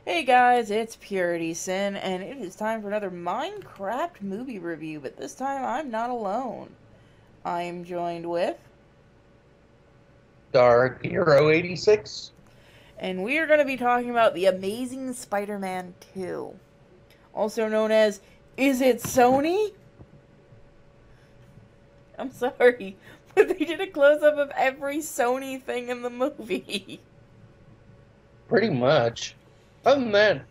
Hey guys, it's Purity Sin, and it is time for another Minecraft movie review, but this time I'm not alone. I am joined with, Darkhero 86. and we are going to be talking about The Amazing Spider-Man 2, also known as Is It Sony? I'm sorry, but they did a close-up of every Sony thing in the movie. Pretty much. Other than that,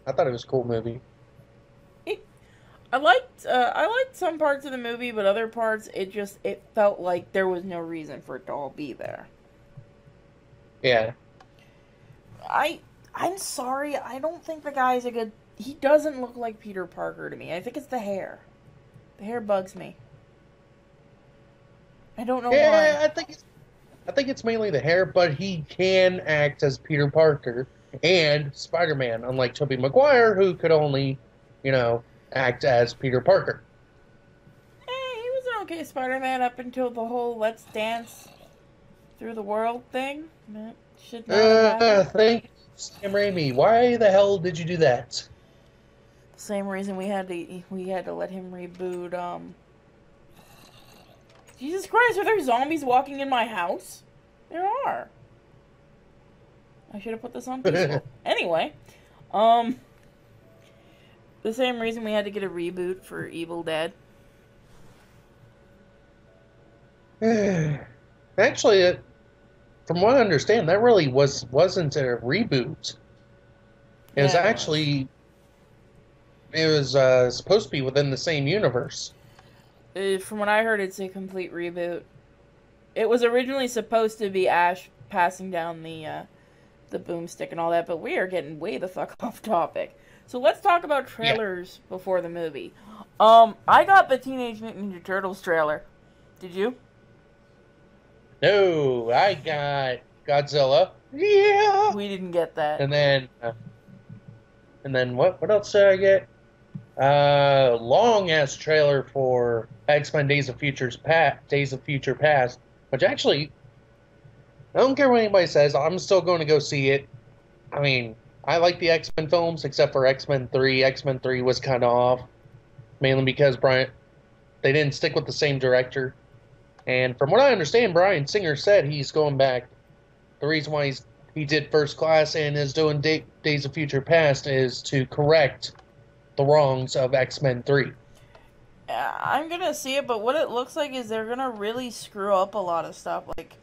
I thought it was a cool movie. I liked some parts of the movie, but other parts it felt like there was no reason for it to all be there. Yeah. I I'm sorry, I don't think the guy's a good. He doesn't look like Peter Parker to me. I think it's the hair. The hair bugs me. I don't know why. Yeah, I think it's mainly the hair, but he can act as Peter Parker and Spider-Man, unlike Tobey Maguire, who could only, you know, act as Peter Parker. He was an okay Spider-Man up until the whole "Let's dance through the world" thing. That should not have happened. Thank Sam Raimi. Why the hell did you do that? Same reason we had to let him reboot. Jesus Christ, are there zombies walking in my house? There are. I should have put this on peaceful. Anyway, um, the same reason we had to get a reboot for Evil Dead. Actually, from what I understand, that really wasn't a reboot. It was Yeah, it was. actually it was supposed to be within the same universe. From what I heard, it's a complete reboot. It was originally supposed to be Ash passing down the boomstick and all that, but we are getting way the fuck off topic. So let's talk about Yeah. trailers before the movie. I got the Teenage Mutant Ninja Turtles trailer. Did you? No, I got Godzilla. Yeah. We didn't get that. And then what else did I get? Long ass trailer for X-Men Days of Future Past, which actually I don't care what anybody says, I'm still going to go see it. I mean, I like the X-Men films except for X-Men 3. X-Men 3 was kind of off, mainly because Brian they didn't stick with the same director. And from what I understand, Bryan Singer said he's going back. The reason why he did First Class and is doing Days of Future Past is to correct the wrongs of X-Men 3. I'm gonna see it, but what it looks like is they're gonna really screw up a lot of stuff. Like,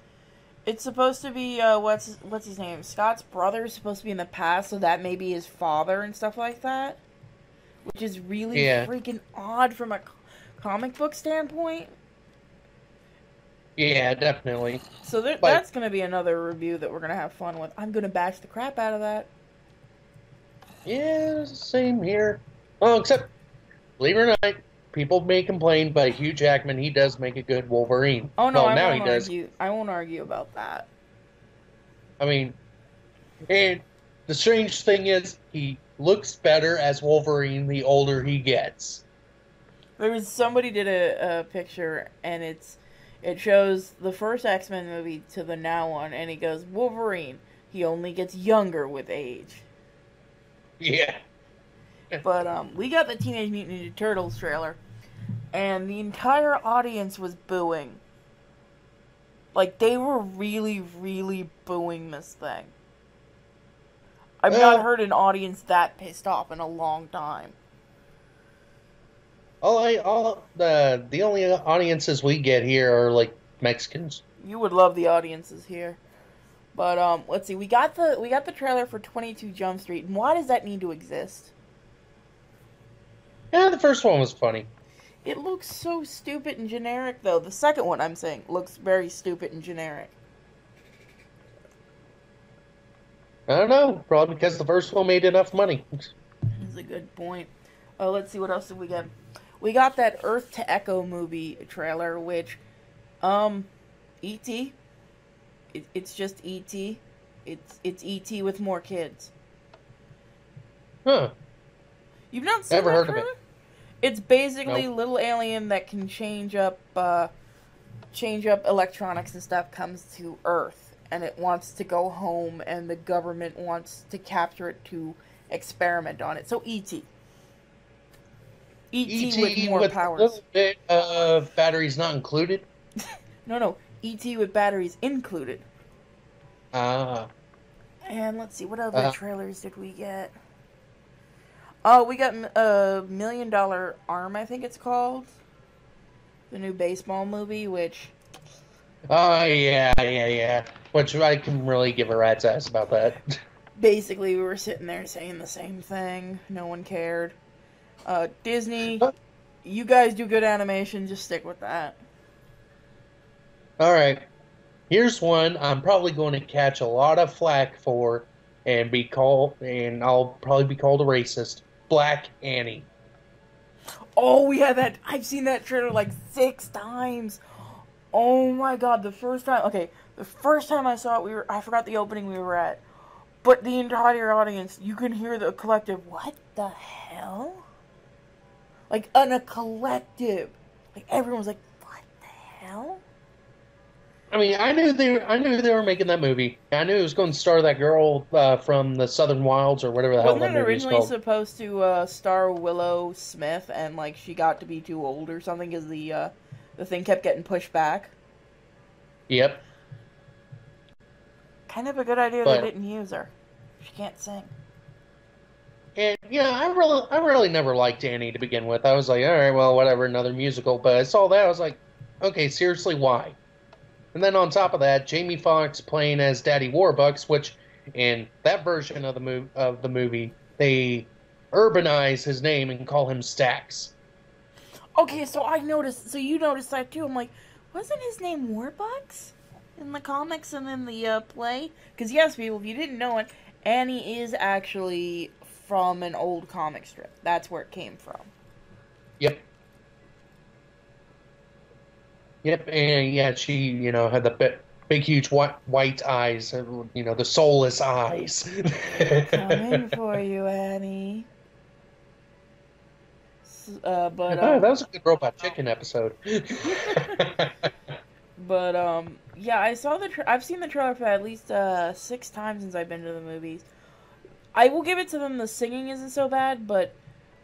it's supposed to be what's his name? Scott's brother is supposed to be in the past, so that may be his father and stuff like that, which is really Yeah, freaking odd from a comic book standpoint. yeah, definitely. So But that's gonna be another review that we're gonna have fun with. I'm gonna bash the crap out of that. yeah, same here. Oh, except believe it or not, people may complain, but Hugh Jackman, he does make a good Wolverine. Oh no, Well, I now won't he does. argue. I won't argue about that. I mean, and the strange thing is, he looks better as Wolverine the older he gets. There was somebody did a picture, and it shows the first X-Men movie to the now one, and he goes, Wolverine, he only gets younger with age. Yeah. But we got the Teenage Mutant Ninja Turtles trailer, and the entire audience was booing. Like, they were really, really booing this thing. I've not Well, heard an audience that pissed off in a long time. all the only audiences we get here are like Mexicans. You would love the audiences here. But let's see. We got the trailer for 22 Jump Street. And why does that need to exist? Yeah, the first one was funny. It looks so stupid and generic, though. The second one, I'm saying, looks very stupid and generic. I don't know, probably because the first one made enough money. That's a good point. Let's see, what else did we get? We got that Earth to Echo movie trailer, which, E.T. It's just E.T. It's E.T. with more kids. Huh? You've not seen Never that heard of it. trailer? It's basically a Nope. little alien that can change up electronics and stuff comes to Earth, and it wants to go home, and the government wants to capture it to experiment on it. So E.T. E.T. with E.T. more with a powers. little bit of batteries not included. No. E.T. with batteries included. Ah. And let's see, what other trailers did we get? Oh, we got $1 Million Arm, I think it's called. The new baseball movie, which... Oh, yeah. Which I can really give a rat's ass about that. Basically, we were sitting there saying the same thing. No one cared. Disney, you guys do good animation, just stick with that. Alright. Here's one I'm probably going to catch a lot of flack for and I'll probably be called a racist. Black Annie. Oh, we had that. I've seen that trailer like 6 times. Oh my god, the first time I saw it, I forgot the opening we were at. But the entire audience, you can hear the collective, what the hell? Like, in a collective. Like, everyone was like, what the hell? I mean, I knew they were making that movie. I knew it was going to star that girl from the Southern Wilds or whatever the hell that Wasn't it movie is originally called. supposed to star Willow Smith, and like she got to be too old or something because the thing kept getting pushed back? Yep. Kind of a good idea they didn't use her. She can't sing. And yeah, I really never liked Annie to begin with. I was like, all right, well, whatever, another musical. But I saw that, I was like, okay, seriously, why? And then on top of that, Jamie Foxx playing as Daddy Warbucks, which in that version of the movie, they urbanize his name and call him Stax. Okay, so you noticed that too. I'm like, wasn't his name Warbucks in the comics and in the play? Because yes, people, if you didn't know it, Annie is actually from an old comic strip. That's where it came from. Yep. Yep, and yeah, she, had the big, huge white eyes, the soulless eyes. Coming for you, Annie. That was a good Robot Chicken episode. But yeah, I've seen the trailer for at least 6 times since I've been to the movies. I will give it to them. The singing isn't so bad, but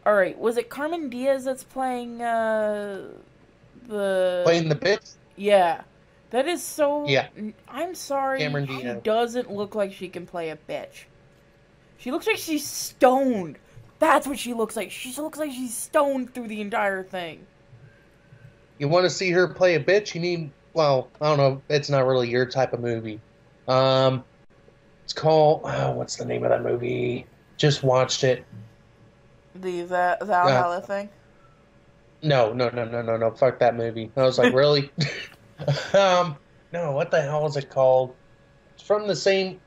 all right, was it Carmen Diaz that's playing Playing the bitch? Yeah. That is so... Yeah. I'm sorry, Cameron she Diaz. doesn't look like she can play a bitch. She looks like she's stoned. That's what she looks like. She looks like she's stoned through the entire thing. You want to see her play a bitch? You need... Well, I don't know. It's not really your type of movie. It's called... what's the name of that movie? Just watched it. The Valhalla thing? No. Fuck that movie. I was like, really? No, what the hell is it called? It's from the same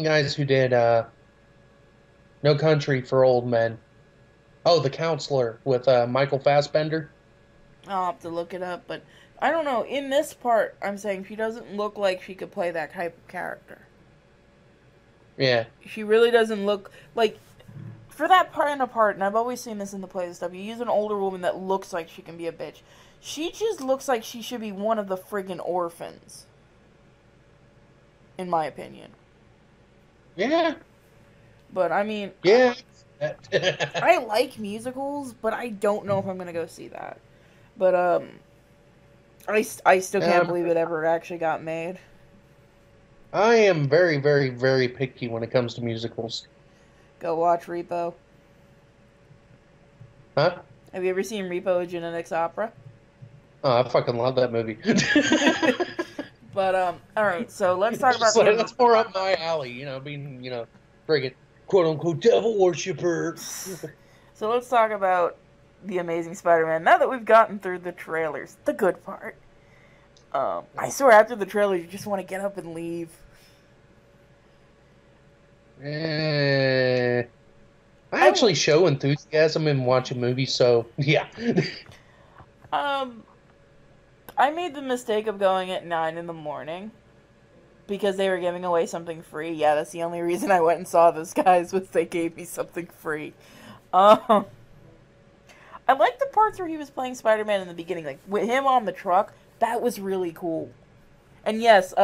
guys who did No Country for Old Men. Oh, The Counselor with Michael Fassbender. I'll have to look it up, but I don't know. In this part, I'm saying she doesn't look like she could play that type of character. Yeah. She really doesn't look like... For that part, and I've always seen this in the plays and stuff, you use an older woman that looks like she can be a bitch. She just looks like she should be one of the friggin' orphans. In my opinion. Yeah. But, I mean... Yeah. I like musicals, but I don't know if I'm gonna go see that. But, I still can't believe it ever actually got made. I am very, very, very picky when it comes to musicals. Go watch Repo. Huh? Have you ever seen Repo, a Genetics Opera? Oh, I fucking love that movie. But, alright, so let's talk about... That's more up my alley, being, friggin' quote-unquote devil worshiper. So let's talk about The Amazing Spider-Man. Now that we've gotten through the trailers, the good part. I swear, after the trailers, you just want to get up and leave. I actually show enthusiasm in watching movies, so yeah. I made the mistake of going at 9 in the morning because they were giving away something free. Yeah, that's the only reason I went and saw this, guys, was they gave me something free. I like the parts where he was playing Spider-Man in the beginning, like with him on the truck. That was really cool. And yes,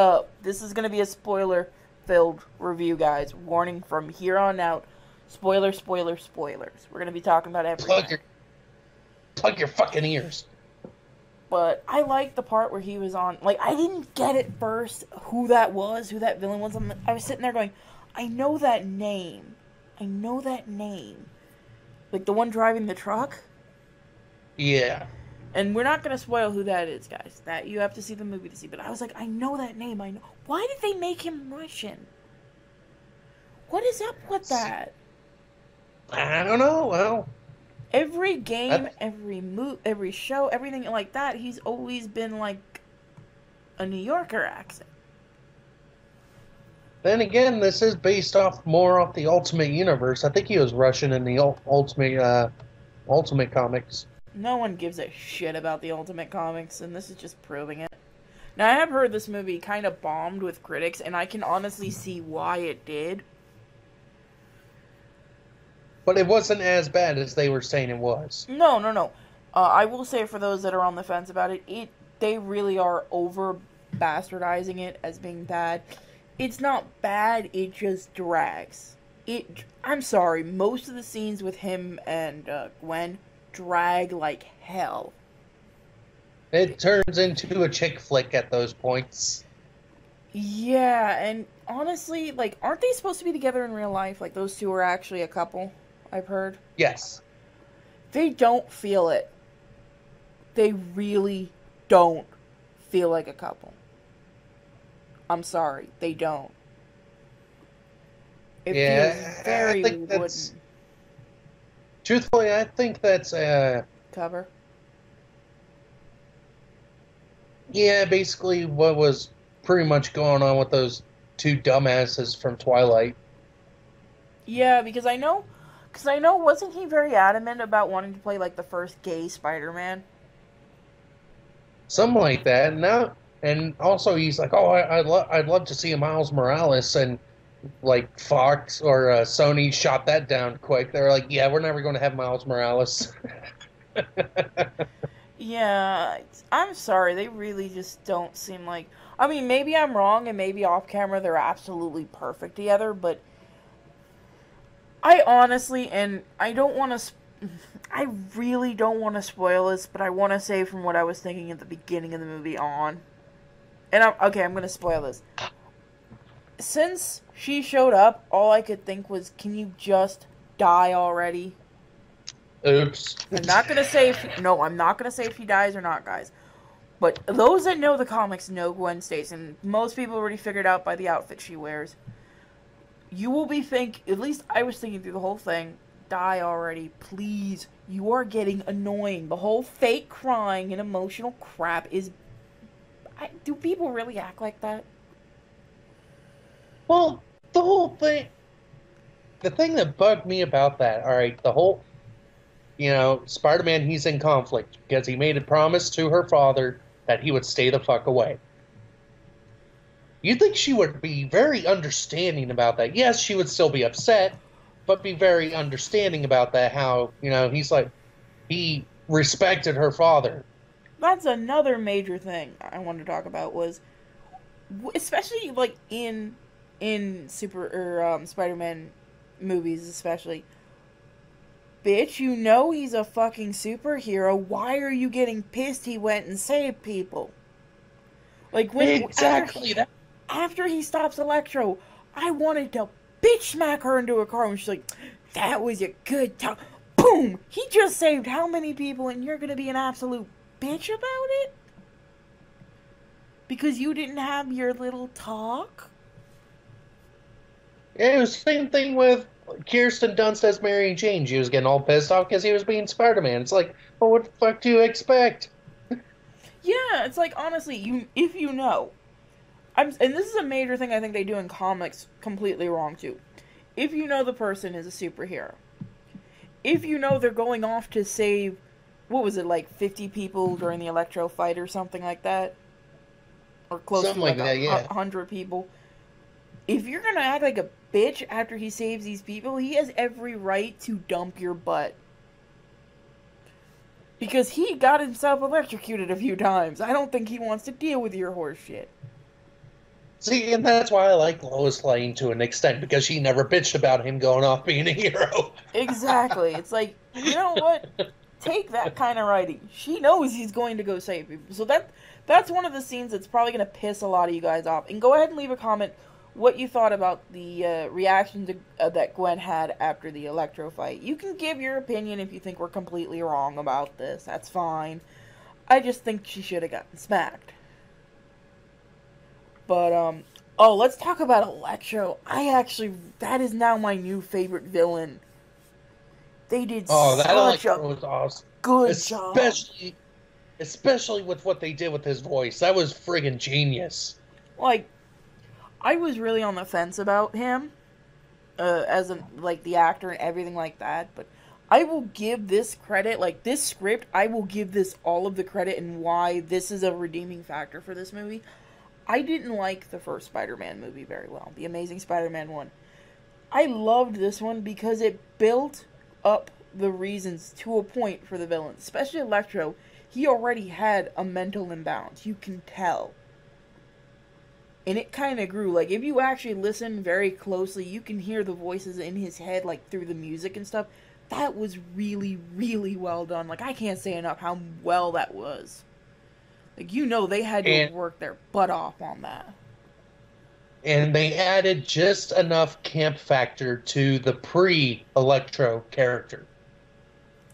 this is gonna be a spoiler-filled review, guys. Warning from here on out. Spoilers. We're gonna be talking about everything. Plug your fucking ears. But I like the part where he was on. Like, I didn't get at first who that villain was. I was sitting there going, I know that name. Like, the one driving the truck? Yeah. And we're not going to spoil who that is, guys. That you have to see the movie to see. But I was like, I know that name. I know. Why did they make him Russian? What is up with that? I don't know. Well, every game, every show, everything like that, he's always been like a New Yorker accent. Then again, this is based more off the Ultimate Universe. I think he was Russian in the Ultimate comics. No one gives a shit about the Ultimate comics, and this is just proving it. Now, I have heard this movie kind of bombed with critics, and I can honestly see why it did. But it wasn't as bad as they were saying it was. No. I will say, for those that are on the fence about it, they really are over bastardizing it as being bad. It's not bad, it just drags. I'm sorry, most of the scenes with him and Gwen drag like hell. It turns into a chick flick at those points. Yeah, and honestly, like, aren't they supposed to be together in real life? Like, those two are actually a couple, I've heard. Yes. They don't feel it. They really don't feel like a couple. I'm sorry, they don't. It feels very wooden. Truthfully, I think that's cover. Yeah, basically what was pretty much going on with those two dumbasses from Twilight. Yeah, because I know, wasn't he very adamant about wanting to play like the first gay Spider-Man? Something like that. And also he's like, oh, I'd love to see a Miles Morales, and like Fox or Sony shot that down quick. They're like, yeah, we're never going to have Miles Morales. Yeah, I'm sorry. They really just don't seem like... I mean, maybe I'm wrong, and maybe off camera they're absolutely perfect together, but I honestly, and I don't want to... I really don't want to spoil this, but I want to say from what I was thinking at the beginning of the movie on. And I'm going to spoil this. Since she showed up, all I could think was, can you just die already? Oops. I'm not going to say if he dies or not, guys. But those that know the comics know Gwen Stacy, and most people already figured out by the outfit she wears. You will be at least I was thinking through the whole thing, die already, please. You are getting annoying. The whole fake crying and emotional crap is... do people really act like that? Well, the whole thing... The thing that bugged me about that, alright, the whole... Spider-Man, he's in conflict because he made a promise to her father that he would stay the fuck away. You'd think she would be very understanding about that. Yes, she would still be upset, but be very understanding about that, how, he's like, he respected her father. That's another major thing I wanted to talk about was, especially, like, in Spider-Man movies especially, bitch, he's a fucking superhero. Why are you getting pissed he went and saved people? Like, after he stops Electro, I wanted to bitch smack her into a car, and she's like, that was a good time. Boom! He just saved how many people, and you're gonna be an absolute bitch about it? Because you didn't have your little talk? Yeah, it was the same thing with Kirsten Dunst as Mary Jane. She was getting all pissed off because he was being Spider-Man. It's like, well, what the fuck do you expect? Yeah, it's like, honestly, if you know. And this is a major thing I think they do in comics completely wrong, too. If you know the person is a superhero. If you know they're going off to save, what was it, like 50 people during the Electro fight or something like that? Or close something to like that, 100 people. If you're gonna act like a bitch after he saves these people, he has every right to dump your butt. Because he got himself electrocuted a few times. I don't think he wants to deal with your horse shit. See, and that's why I like Lois Lane to an extent, because she never bitched about him going off being a hero. Exactly. It's like, you know what? Take that kind of writing. She knows he's going to go save people. So that's one of the scenes that's probably going to piss a lot of you guys off. And go ahead and leave a comment what you thought about the reaction that Gwen had after the Electro fight. You can give your opinion if you think we're completely wrong about this. That's fine. I just think she should have gotten smacked. But, oh, let's talk about Electro. That is now my new favorite villain. They did That such Electro a was awesome. good job. Especially with what they did with his voice. That was friggin' genius. Like, I was really on the fence about him, as the actor and everything like that, but I will give this credit, like, this script, I will give this all of the credit and why this is a redeeming factor for this movie. I didn't like the first Spider-Man movie very well, the Amazing Spider-Man 1. I loved this one because it built up the reasons to a point for the villain, especially Electro. He already had a mental imbalance, you can tell. And it kind of grew. Like, if you actually listen very closely, you can hear the voices in his head, like, through the music and stuff. That was really, really well done. Like, I can't say enough how well that was. Like, they had to work their butt off on that. And they added just enough camp factor to the pre-Electro character.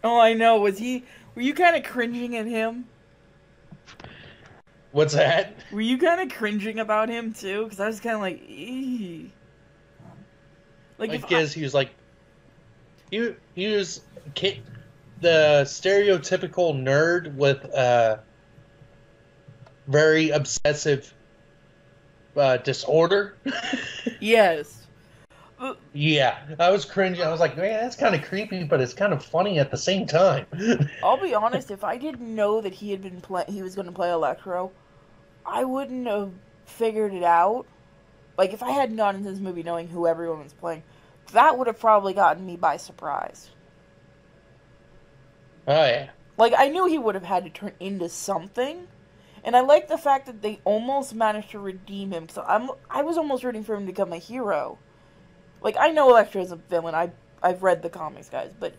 Oh, I know. Were you kind of cringing at him? What's that? Were you kind of cringing about him, too? Because I was kind of like, eee. Like, because he was like, he was the stereotypical nerd with very obsessive disorder. Yes. Yeah, I was cringing. I was like, man, that's kind of creepy, but it's kind of funny at the same time. I'll be honest, if I didn't know that he was going to play Electro, I wouldn't have figured it out. Like, if I hadn't gone into this movie knowing who everyone was playing, that would have probably gotten me by surprise. Oh, yeah. Like, I knew he would have had to turn into something, and I like the fact that they almost managed to redeem him, so I was almost rooting for him to become a hero. Like, I know Electro is a villain, I've read the comics, guys, but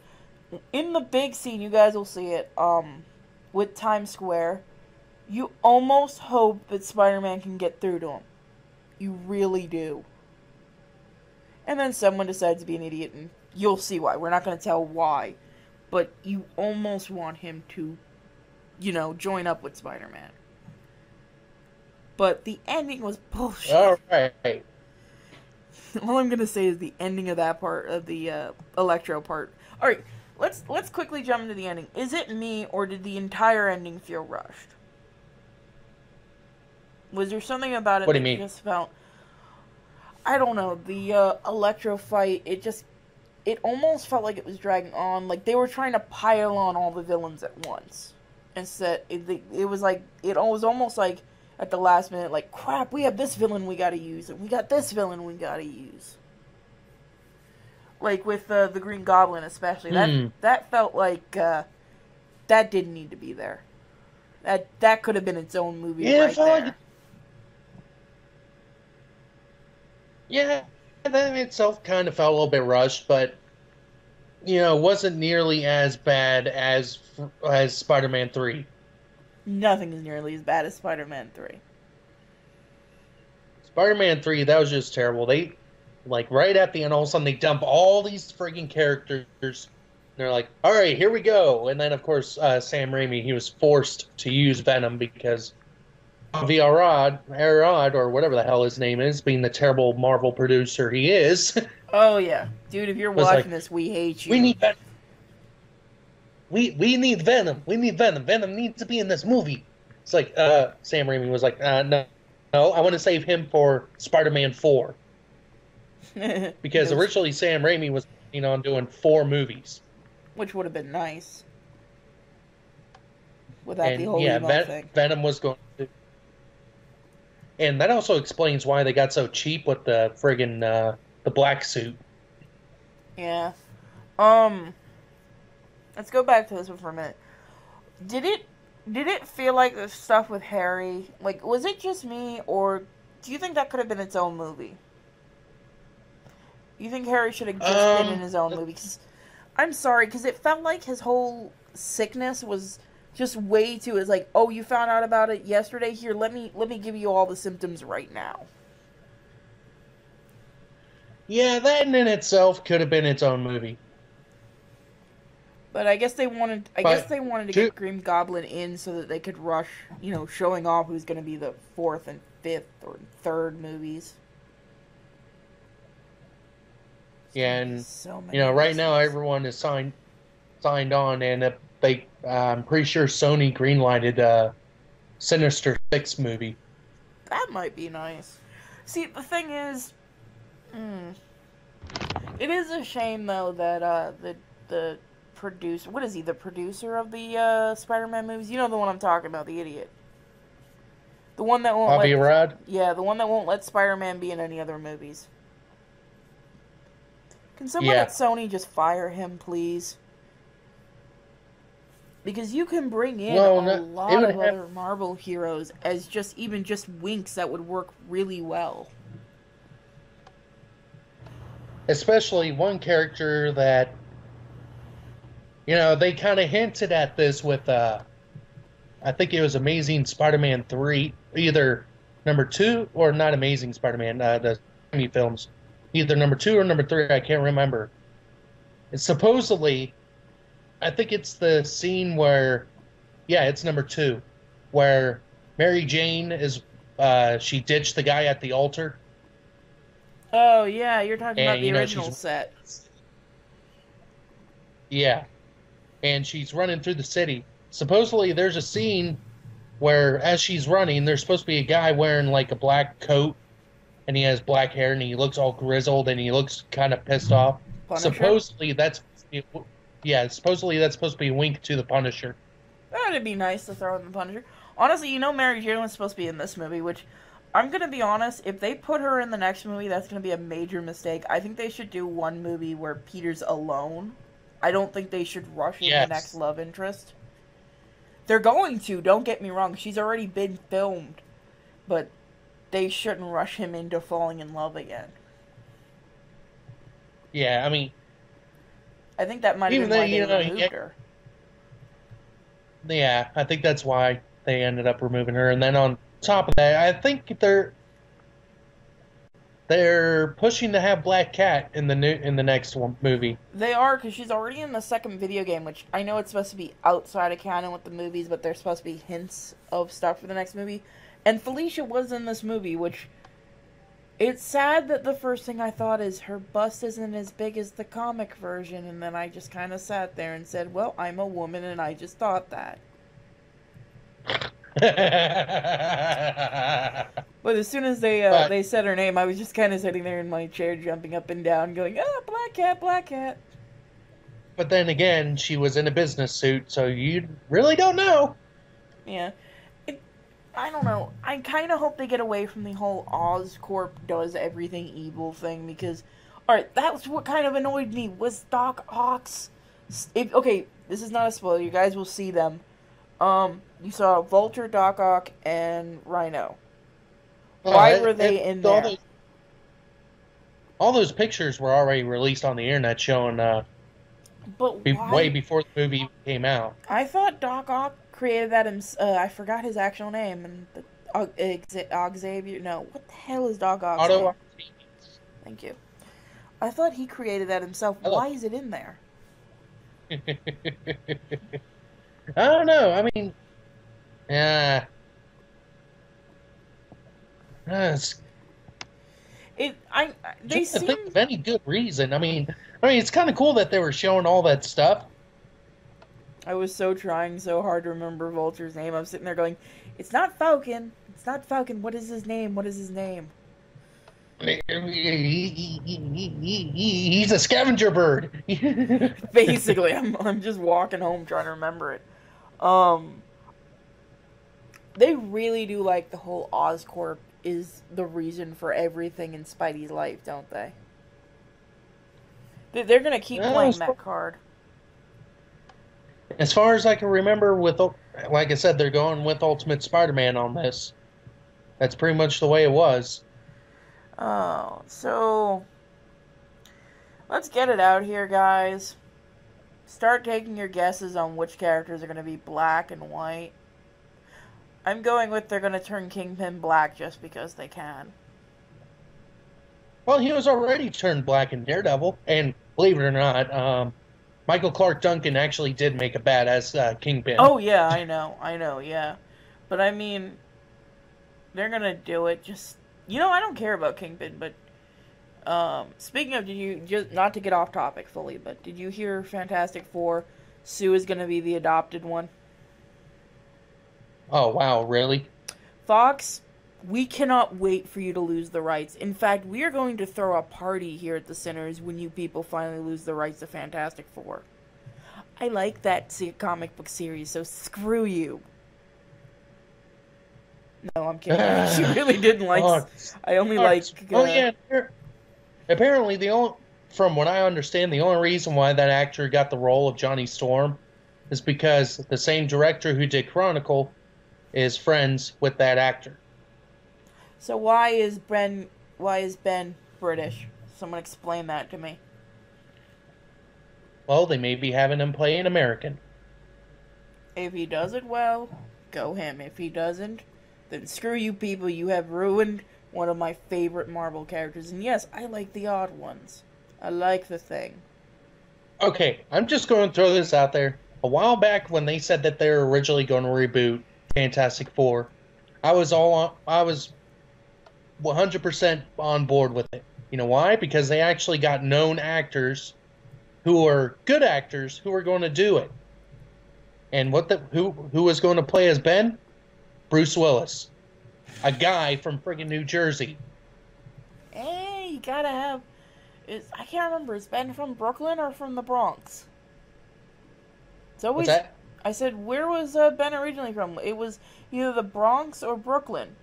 in the big scene, you guys will see it, with Times Square, you almost hope that Spider-Man can get through to him. You really do. And then someone decides to be an idiot, and you'll see why. We're not going to tell why. But you almost want him to, join up with Spider-Man. But the ending was bullshit. Alright. All I'm going to say is the ending of that part, of the Electro part. Alright, let's quickly jump into the ending. Is it me, or did the entire ending feel rushed? Was there something about it What do you mean? Just felt... I don't know, the Electro fight, it almost felt like it was dragging on, like they were trying to pile on all the villains at once. Instead, it was almost like, at the last minute, like, crap, we have this villain we gotta use, and we got this villain we gotta use. Like, with the Green Goblin especially, that felt like, that didn't need to be there. That could have been its own movie right there. Yeah, that itself kind of felt a little bit rushed, but wasn't nearly as bad as Spider-Man 3. Nothing is nearly as bad as Spider-Man 3. Spider-Man 3, that was just terrible. They, like, right at the end, all of a sudden, they dump all these friggin' characters. And they're like, all right, here we go. And then, of course, Sam Raimi, he was forced to use Venom because Arad, or whatever the hell his name is, being the terrible Marvel producer he is. Oh, yeah. Dude, if you're watching this, we hate you. We need Venom. We need Venom. We need Venom. Venom needs to be in this movie. It's like, Sam Raimi was like, no, I want to save him for Spider-Man 4. Because originally Sam Raimi was on doing 4 movies. Which would have been nice. Without the whole emo thing. Venom was going to... And that also explains why they got so cheap with the friggin' the black suit. Yeah. Let's go back to this one for a minute. Did it feel like the stuff with Harry, like, was it just me, or Do you think that could have been its own movie? You think Harry should have just been in Um, his own movie? Cause, I'm sorry, because it felt like his whole sickness was just way too. It's like, oh, you found out about it yesterday. Here, let me give you all the symptoms right now. yeah, that in itself could have been its own movie. But I guess they wanted. I guess But they wanted to to, get Green Goblin in so that they could rush, showing off who's going to be the fourth and fifth or third movies. It's yeah, going to be and so many right now movies. everyone is signed on, and I'm pretty sure Sony greenlighted Sinister Six movie. That might be nice. See, the thing is, mm, it is a shame though that the producer, what is he, the producer of the Spider-Man movies? You know the one I'm talking about, the idiot, the one that won't Avi let, Arad? yeah, the one that won't let Spider-Man be in any other movies. Can someone at Yeah, Sony just fire him, please? Because you can bring in well, a no, it lot would of have, other Marvel heroes as just winks that would work really well. especially one character that they kind of hinted at this with I think it was Amazing Spider-Man 3, either number 2 or not Amazing Spider-Man, the Sony films, either number 2 or number 3, I can't remember. It's supposedly, I think it's the scene where, yeah, it's number 2, where Mary Jane is she ditched the guy at the altar, Oh yeah, you're talking about and the she's, original set. yeah, and she's running through the city. Supposedly there's a scene where as she's running, there's supposed to be a guy wearing like a black coat, and he has black hair, and he looks all grizzled, and he looks kind of pissed off. Punisher? Supposedly that's Yeah, supposedly that's supposed to be a wink to the Punisher. That'd be nice to throw in the Punisher. Honestly, Mary Jane was supposed to be in this movie, which I'm gonna be honest, if they put her in the next movie, that's gonna be a major mistake. I think they should do one movie where Peter's alone. I don't think they should rush in the next Yes. love interest. They're going to, don't get me wrong, she's already been filmed, but they shouldn't rush him into falling in love again. Yeah, I mean, I think that might have even been though why they removed her. yeah, I think that's why they ended up removing her. And then on top of that, I think they're pushing to have Black Cat in the next one movie. They are, because she's already in the second video game, which I know it's supposed to be outside of canon with the movies, but there's supposed to be hints of stuff for the next movie. And Felicia was in this movie, which it's sad that the first thing I thought is her bust isn't as big as the comic version, and then I just kind of sat there and said, well, I'm a woman and I just thought that. But as soon as But they said her name, I was just kind of sitting there in my chair, jumping up and down, going, "Ah, Black Cat, Black Cat." but then again, she was in a business suit, so you really don't know. Yeah, I don't know. I kind of hope they get away from the whole Oscorp does everything evil thing because, all right, that was what kind of annoyed me was Doc Ock's. Okay, this is not a spoiler. You guys will see them. You saw Vulture, Doc Ock, and Rhino. Why were they in there? All those pictures were already released on the internet showing But way why? before the movie came out. I thought Doc Ock created that himself. I forgot his actual name. And Xavier. No, what the hell is Doc Ock's name? Auto. Thank you. I thought he created that himself. Hello. Why is it in there? I don't know. I mean, yeah, it's They just to think seem. of any good reason. I mean, it's kind of cool that they were showing all that stuff. I was so trying so hard to remember Vulture's name. I'm sitting there going, "It's not Falcon. It's not Falcon. What is his name? What is his name?" He's a scavenger bird. Basically, I'm just walking home trying to remember it. Um, they really do like the whole Oscorp is the reason for everything in Spidey's life, don't they? They're gonna keep playing that card. As far as I can remember, like I said, they're going with Ultimate Spider-Man on this. That's pretty much the way it was. Oh, so let's get it out here, guys. Start taking your guesses on which characters are going to be black and white. I'm going with they're going to turn Kingpin black just because they can. Well, he was already turned black in Daredevil, and believe it or not, Michael Clark Duncan actually did make a badass Kingpin. Oh, yeah, I know, yeah. But I mean, they're going to do it just... I don't care about Kingpin, but... speaking of, did you... just not to get off topic fully, but did you hear Fantastic Four? Sue is going to be the adopted one. Oh, wow, really? Fox, we cannot wait for you to lose the rights. In fact, we are going to throw a party here at the Sinners when you people finally lose the rights to Fantastic Four. I like that comic book series, so screw you. No, I'm kidding. She really didn't like... I only like... Oh, yeah. Apparently, from what I understand, the only reason why that actor got the role of Johnny Storm is because the same director who did Chronicle is friends with that actor. So why is Ben British? Someone explain that to me. Well, they may be having him play an American. If he does it well, go him. If he doesn't, then screw you people. You have ruined one of my favorite Marvel characters. And yes, I like the odd ones. I like the Thing. Okay, I'm just going to throw this out there. A while back when they said that they were originally going to reboot Fantastic Four, I was 100% on board with it. You know why? Because they actually got known actors who are good actors who are going to do it. And who was going to play as Ben? Bruce Willis, a guy from friggin' New Jersey. Hey, you gotta have... I can't remember. Is Ben from Brooklyn or from the Bronx? It's always... What's that? I said, where was Ben originally from? It was either the Bronx or Brooklyn.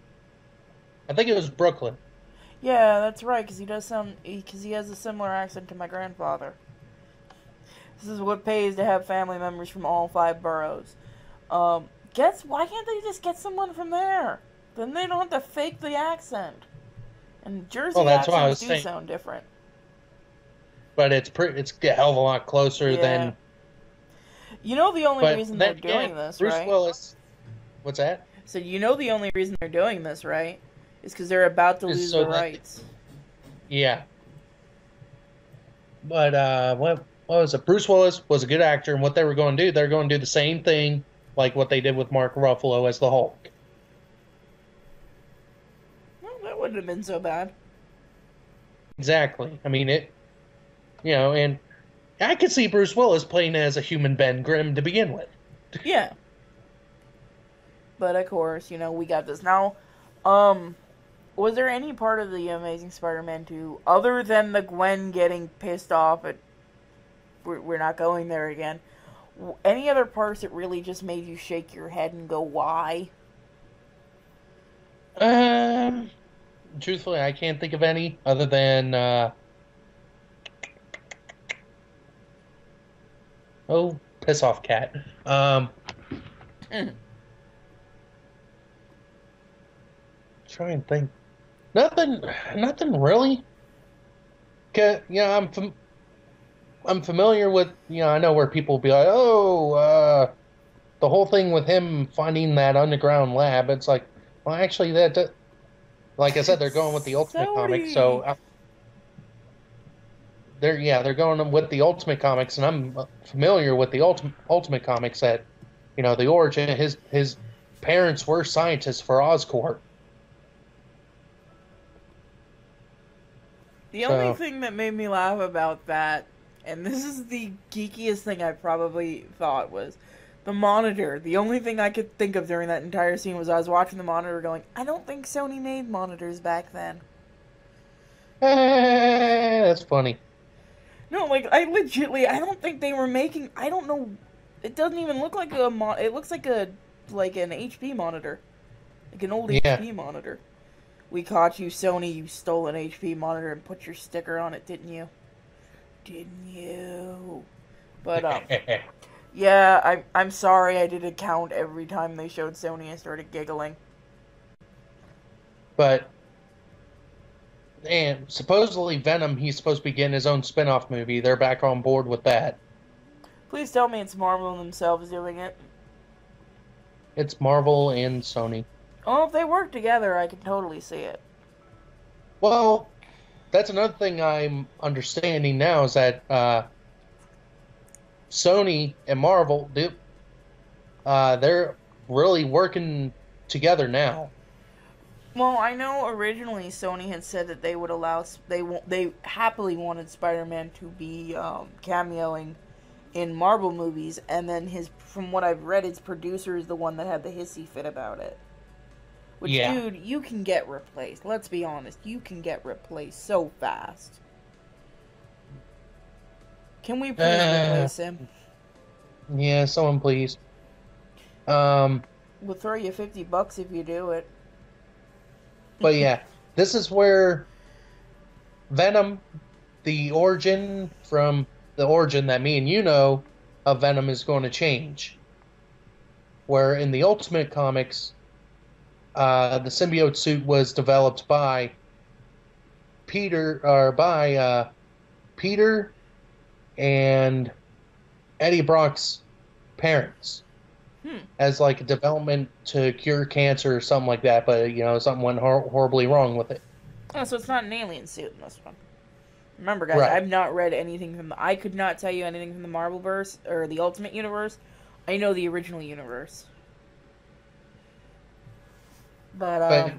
I think it was Brooklyn. Yeah, that's right, because he does sound... Because he has a similar accent to my grandfather. This is what pays to have family members from all 5 boroughs. Why can't they just get someone from there? Then they don't have to fake the accent. And Jersey accents do sound different. But it's a hell of a lot closer than... You know the only reason they're doing this, right? Bruce Willis... What's that? So you know the only reason they're doing this, right? Is because they're about to lose the rights. Yeah. But, what was it? Bruce Willis was a good actor, and what they were going to do, they're going to do the same thing like what they did with Mark Ruffalo as the Hulk. Well, that wouldn't have been so bad. Exactly. I mean, and I could see Bruce Willis playing as a human Ben Grimm to begin with. Yeah. But, of course, we got this. Now, was there any part of the Amazing Spider-Man 2, other than the Gwen getting pissed off at we're not going there again, any other parts that really just made you shake your head and go, why? Truthfully, I can't think of any other than, oh, piss off cat. Try and think. Nothing really. I'm familiar with, I know where people will be like, oh, the whole thing with him finding that underground lab. It's like, well, actually, like I said, they're going with the Ultimate Comics, so they're going with the Ultimate Comics, and I'm familiar with the Ultimate Comics that, the origin. His parents were scientists for Oscorp. The only thing that made me laugh about that, and this is the geekiest thing I probably thought, was the monitor. The only thing I could think of during that entire scene was I was watching the monitor going, I don't think Sony made monitors back then. That's funny. No, I don't think they were making, I don't know, it doesn't even look like it looks like an HP monitor. Like an old HP monitor. We caught you, Sony. You stole an HP monitor and put your sticker on it, didn't you? Didn't you? But, yeah, I'm sorry I did a count every time they showed Sony and started giggling. But and supposedly Venom, he's supposed to be getting his own spin-off movie. They're back on board with that. Please tell me it's Marvel themselves doing it. It's Marvel and Sony. Oh, if they work together, I can totally see it. Well, that's another thing I'm understanding now is that Sony and Marvel they're really working together now. Well, I know originally Sony had said that they would allow they happily wanted Spider-Man to be cameoing in Marvel movies, and then from what I've read, his producer is the one that had the hissy fit about it. Which, Yeah. dude, you can get replaced. Let's be honest, you can get replaced so fast. Can we please replace him? Yeah, someone please. We'll throw you $50 if you do it. But yeah, this is where Venom, the origin that me and you know of Venom is going to change. Where in the Ultimate Comics, the symbiote suit was developed by Peter and Eddie Brock's parents. As like a development to cure cancer or something like that, but something went horribly wrong with it. Oh, so it's not an alien suit in this one. Remember, guys, Right. I've not read anything I could not tell you anything from the Marvelverse or the Ultimate Universe. I know the original universe. But I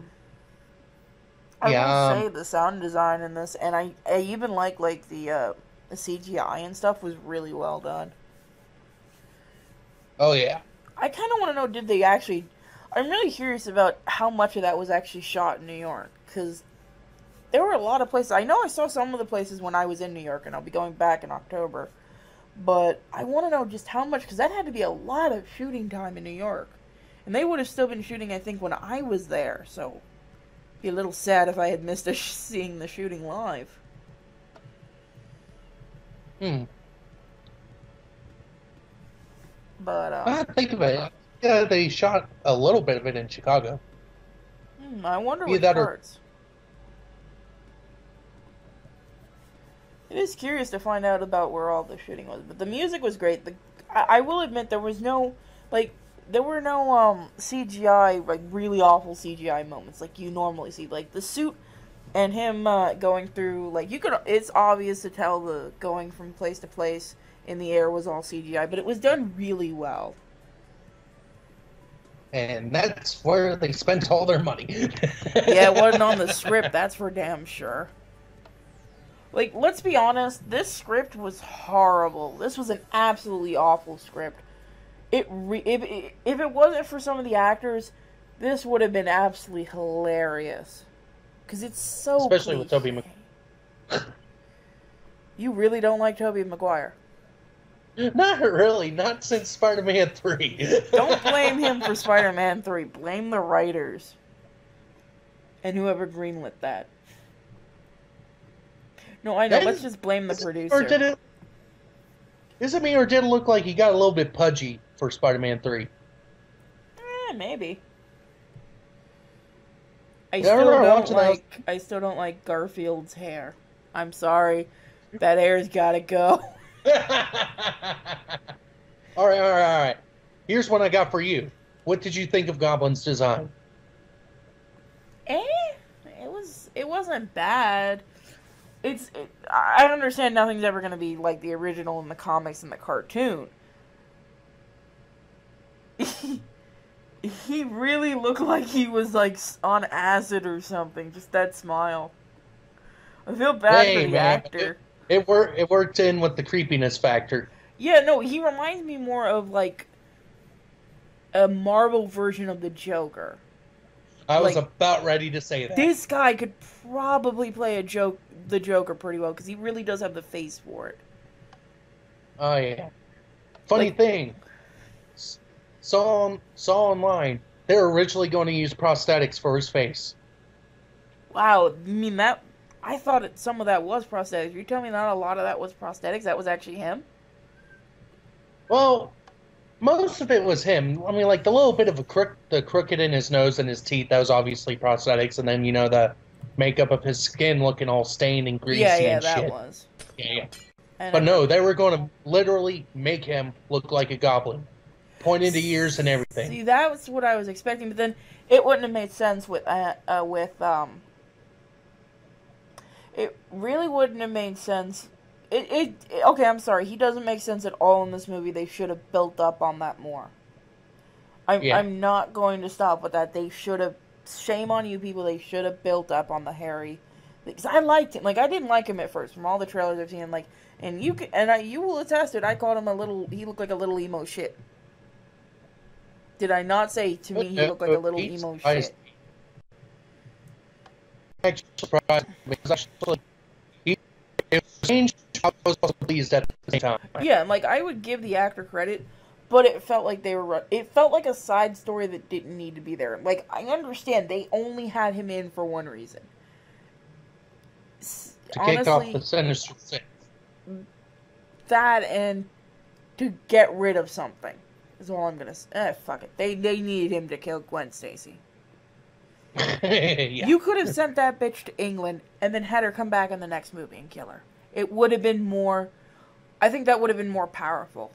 will say the sound design in this, and I even like the CGI and stuff was really well done. Oh yeah. I kind of want to know, did they actually... I'm really curious about how much of that was actually shot in New York, because there were a lot of places... I know I saw some of the places when I was in New York, and I'll be going back in October, but I want to know just how much, because that had to be a lot of shooting time in New York. And they would have still been shooting, I think, when I was there, so... It'd be a little sad if I had missed seeing the shooting live. But, I think of it. Yeah, they shot a little bit of it in Chicago. I wonder Either which that or- parts. It is curious to find out about where all the shooting was, but the music was great. I will admit there was no, there were no CGI, really awful CGI moments like you normally see. Like the suit and him going through, it's obvious to tell the going from place to place in the air was all CGI, but it was done really well. And that's where they spent all their money. Yeah, it wasn't on the script, that's for damn sure. Let's be honest, this script was horrible. This was an absolutely awful script. If it wasn't for some of the actors, this would have been absolutely hilarious. Because it's so Especially with Tobey Maguire. You really don't like Tobey Maguire? Not really. Not since Spider-Man 3. Don't blame him for Spider-Man 3. Blame the writers. And whoever greenlit that. No, I know. Let's just blame the producer. Or is it me, or did it look like he got a little bit pudgy for Spider-Man 3? Maybe. I still don't like Garfield's hair. I'm sorry. That hair's gotta go. All right. Here's what I got for you. What did you think of Goblin's design? It wasn't bad. I understand nothing's ever going to be like the original in the comics and the cartoon. He really looked like he was on acid or something. Just that smile. I feel bad for the actor. It worked in with the creepiness factor. Yeah, no, he reminds me more of a Marvel version of the Joker. I was about ready to say that. This guy could probably play the Joker pretty well, because he really does have the face for it. Oh, yeah. Funny thing, saw online, they were originally going to use prosthetics for his face. Wow, I mean, I thought some of that was prosthetics. You're telling me not a lot of that was prosthetics? That was actually him? Well, most of it was him. I mean, like the little bit of the crooked in his nose and his teeth, that was obviously prosthetics, and then the makeup of his skin looking all stained and Yeah, greasy yeah, and that shit. was. Yeah, yeah. And But then no, they were going to literally make him look like a goblin, pointed to ears and everything. see, that's what I was expecting, but then it wouldn't have made sense it really wouldn't have made sense. Okay, I'm sorry. He doesn't make sense at all in this movie. They should have built up on that more. Yeah. I'm not going to stop with that. They should have. Shame on you, people. They should have built up on the Harry, because I liked him. Like, I didn't like him at first from all the trailers I've seen. Like, and you will attest it. I called him a little. He looked like a little emo shit. Did I not say to me he looked like a little emo shit? Actually surprised me because actually it was changed. I was also pleased at the same time. Yeah, and like I would give the actor credit, but it felt like it felt like a side story that didn't need to be there. Like, I understand they only had him in for one reason. To kick off the Sinister Six. That and to get rid of something is all I'm gonna say. Fuck it. They needed him to kill Gwen Stacy. Yeah. You could have sent that bitch to England and then had her come back in the next movie and kill her. It would have been more. I think that would have been more powerful.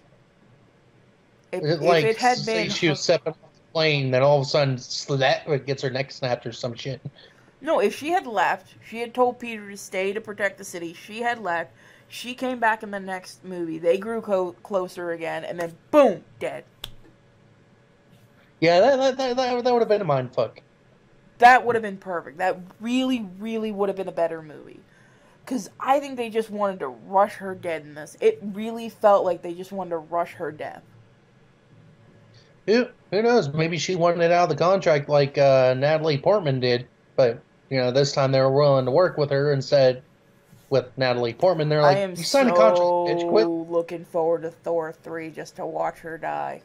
If it had been, she was stepping off the plane, then all of a sudden that gets her neck snapped or some shit. No, if she had left, she had told Peter to stay to protect the city. She had left. She came back in the next movie. They grew closer again, and then boom, dead. Yeah, that would have been a mindfuck. That would have been perfect. That really, really would have been a better movie. Because I think they just wanted to rush her dead in this. It really felt like they just wanted to rush her death. Who knows? Maybe she wanted it out of the contract like Natalie Portman did. But, this time they were willing to work with her instead with Natalie Portman. They're like, you signed a contract, bitch, quit. Looking forward to Thor 3 just to watch her die.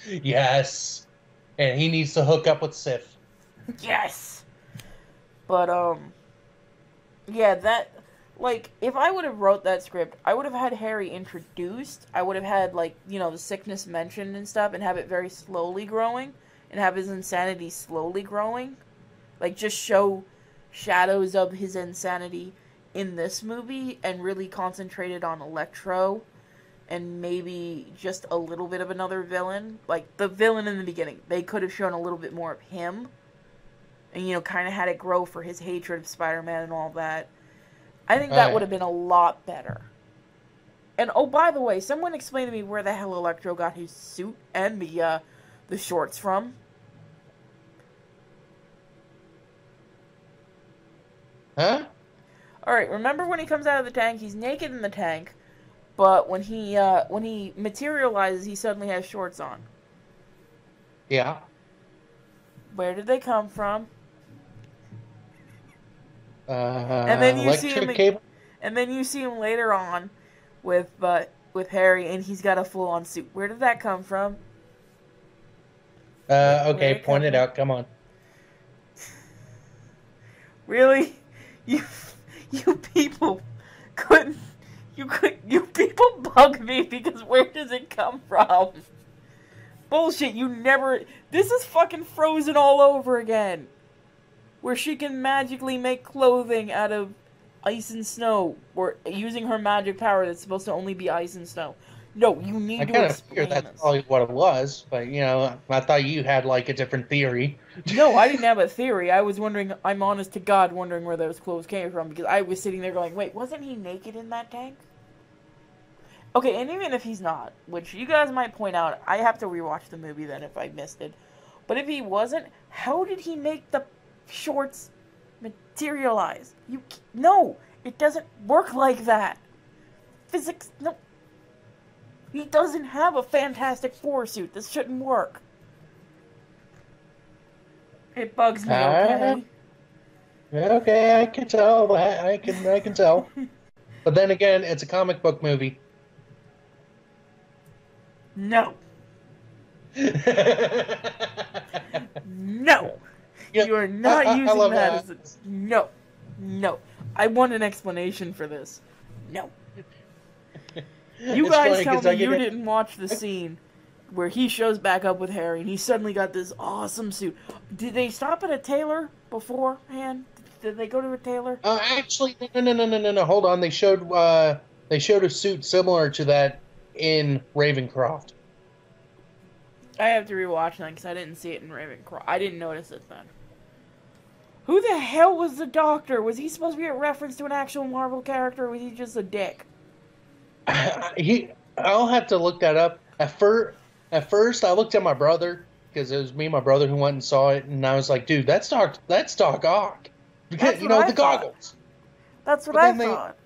Yes. And he needs to hook up with Sif. Yes! But, yeah, that, like, if I would have wrote that script, I would have had Harry introduced, I would have had, like, the sickness mentioned and stuff, and have it very slowly growing, and have his insanity slowly growing. Like, just show shadows of his insanity in this movie, and really concentrated on Electro, and maybe just a little bit of another villain. Like, the villain in the beginning, they could have shown a little bit more of him, and, kind of had it grow for his hatred of Spider-Man and all that. I think that would have been a lot better. And, oh, by the way, someone explain to me where the hell Electro got his suit and the shorts from. Huh? Alright, remember when he comes out of the tank, he's naked in the tank, but when he materializes, he suddenly has shorts on. Yeah. Where did they come from? And then you see him cable. And then you see him later on with Harry, and he's got a full-on suit. Where did that come from? Okay, point it out. Come on. Really, you people couldn't. You people bug me because where does it come from? Bullshit. You never. This is fucking Frozen all over again. Where she can magically make clothing out of ice and snow, or using her magic power that's supposed to only be ice and snow. No, you need to explain this. I kind of figured that's probably what it was, but, I thought you had, like, a different theory. No, I didn't have a theory. I was wondering, I'm honest to God, wondering where those clothes came from, because I was sitting there going, wait, wasn't he naked in that tank? Okay, and even if he's not, which you guys might point out, I have to rewatch the movie then if I missed it. But if he wasn't, how did he make the shorts materialize? No, it doesn't work like that. Physics, no. He doesn't have a Fantastic Four suit. This shouldn't work. It bugs me, okay? Okay, I can tell. I can tell. But then again, it's a comic book movie. No. No. Yeah, you are not using that as a... No. No. I want an explanation for this. No. You guys tell me you didn't watch the scene where he shows back up with Harry, and he suddenly got this awesome suit. Did they stop at a tailor beforehand? Did they go to a tailor? Actually, no. Hold on. They showed a suit similar to that in Ravencroft. I have to rewatch that because I didn't see it in Ravencroft. I didn't notice it then. Who the hell was the Doctor? Was he supposed to be a reference to an actual Marvel character, or was he just a dick? I'll have to look that up. At first, I looked at my brother because it was me and my brother who went and saw it, and I was like, "Dude, that's Doc Ock." Because the goggles. That's what I thought.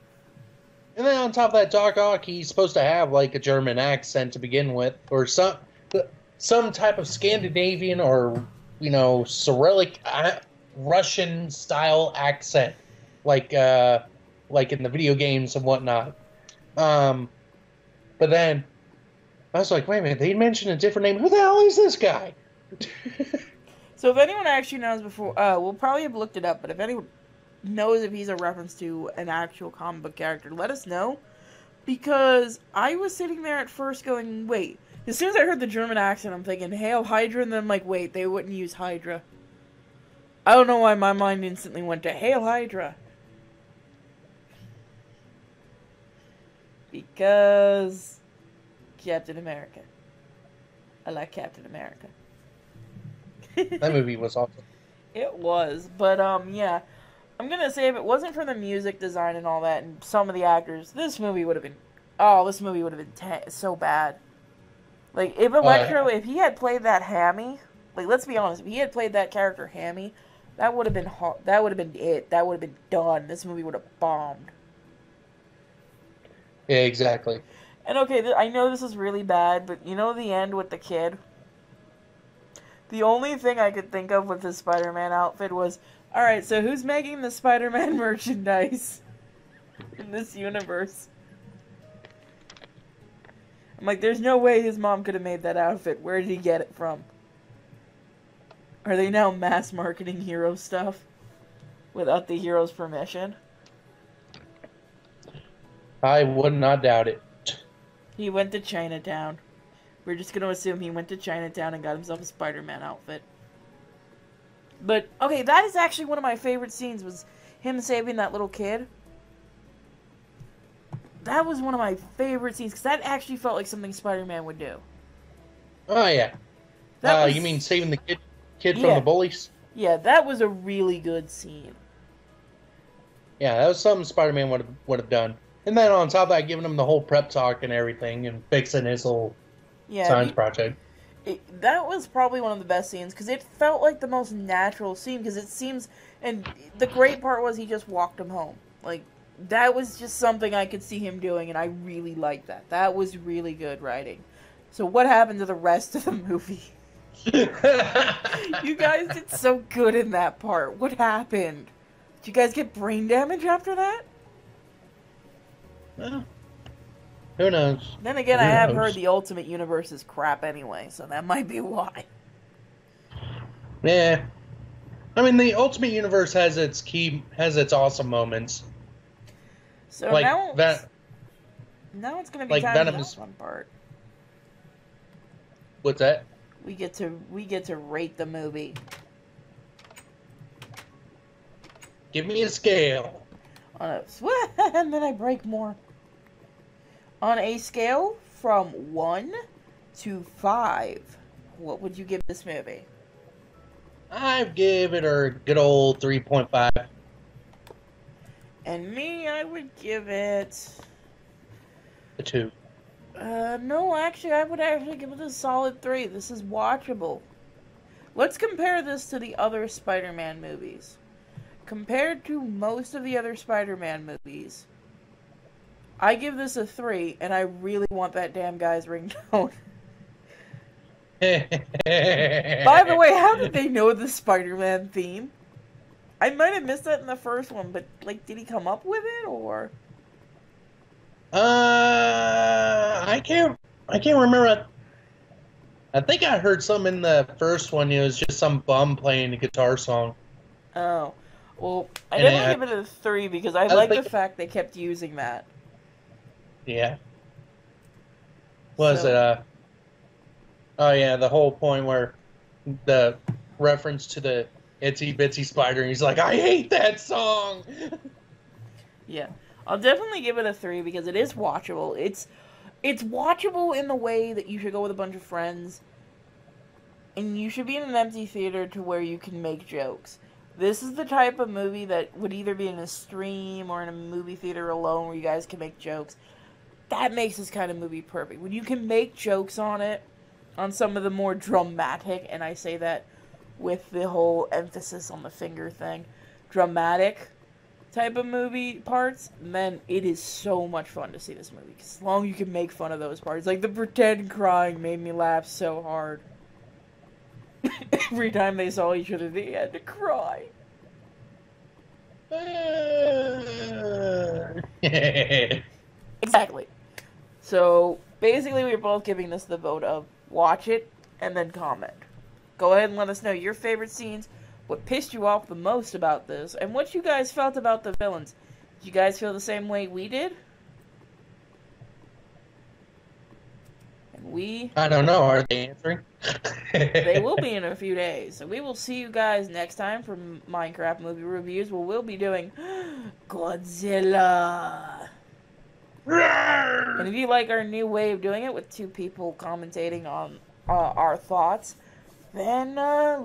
And then on top of that, Doc Ock, he's supposed to have like a German accent to begin with, or some type of Scandinavian or Cyrillic Russian style accent, like in the video games and whatnot. But then I was like, wait a minute, they mentioned a different name. Who the hell is this guy? So if anyone actually knows before, we'll probably have looked it up, but if anyone knows if he's a reference to an actual comic book character, let us know. Because I was sitting there at first going, wait. As soon as I heard the German accent, I'm thinking, Hail Hydra, and then I'm like, wait, they wouldn't use Hydra. I don't know why my mind instantly went to Hail Hydra. Because Captain America. I like Captain America. That movie was awesome. It was, but yeah. I'm gonna say if it wasn't for the music design and all that, and some of the actors, this movie would have been so bad. Like if Electro, if he had played that Hammy, like let's be honest, if he had played that character Hammy, that would have been that would have been it. That would have been done. This movie would have bombed. Yeah, exactly. And okay, I know this is really bad, but you know the end with the kid? The only thing I could think of with his Spider-Man outfit was, alright, so who's making the Spider-Man merchandise in this universe? I'm like, there's no way his mom could have made that outfit. Where did he get it from? Are they now mass marketing hero stuff without the hero's permission? I would not doubt it. He went to Chinatown. We're just going to assume he went to Chinatown and got himself a Spider-Man outfit. But, okay, that is actually one of my favorite scenes, was him saving that little kid. That was one of my favorite scenes, because that actually felt like something Spider-Man would do. Oh, yeah. You mean saving the kid from the bullies? Yeah, that was a really good scene. Yeah, that was something Spider-Man would have done. And then on top of that, giving him the whole prep talk and everything, and fixing his whole science project. That was probably one of the best scenes, because it felt like the most natural scene, because it seems, and the great part was he just walked him home. Like, that was just something I could see him doing, and I really liked that. That was really good writing. So what happened to the rest of the movie? You guys did so good in that part. What happened? Did you guys get brain damage after that? Well, who knows? Then again, I have heard the Ultimate Universe is crap anyway, so that might be why. Yeah. I mean, the Ultimate Universe has its awesome moments. So like now it's going to be time for this fun part. What's that? We get to rate the movie. Give me a scale. And then I break more. On a scale from 1 to 5, what would you give this movie? I'd give it a good old 3.5. And me, I would give it a 2. No, actually, I would actually give it a solid 3. This is watchable. Let's compare this to the other Spider-Man movies. Compared to most of the other Spider-Man movies, I give this a 3, and I really want that damn guy's ringtone. By the way, how did they know the Spider-Man theme? I might have missed that in the first one, but, like, did he come up with it, or? I can't remember. I think I heard some in the first one. It was just some bum playing a guitar song. Oh. Well, I definitely give it a 3 because I like the fact they kept using that. Yeah. Was it Oh yeah, the whole point where the reference to the itsy bitsy spider, and he's like, "I hate that song." Yeah. I'll definitely give it a 3 because it is watchable. It's watchable in the way that you should go with a bunch of friends and you should be in an empty theater to where you can make jokes. This is the type of movie that would either be in a stream or in a movie theater alone where you guys can make jokes. That makes this kind of movie perfect. When you can make jokes on it, on some of the more dramatic, and I say that with the whole emphasis on the finger thing, dramatic type of movie parts, then it is so much fun to see this movie. As long as you can make fun of those parts. Like the pretend crying made me laugh so hard. Every time they saw each other, they had to cry. Exactly. So, basically, we're both giving this the vote of watch it and then comment. Go ahead and let us know your favorite scenes, what pissed you off the most about this, and what you guys felt about the villains. Did you guys feel the same way we did? And I don't know. Are they answering? they will be in a few days. So we will see you guys next time for Minecraft movie reviews, where we'll be doing Godzilla. And if you like our new way of doing it with two people commentating on our thoughts, then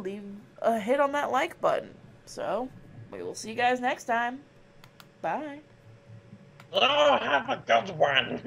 leave a hit on that like button. So, we will see you guys next time. Bye. Oh, have a good one.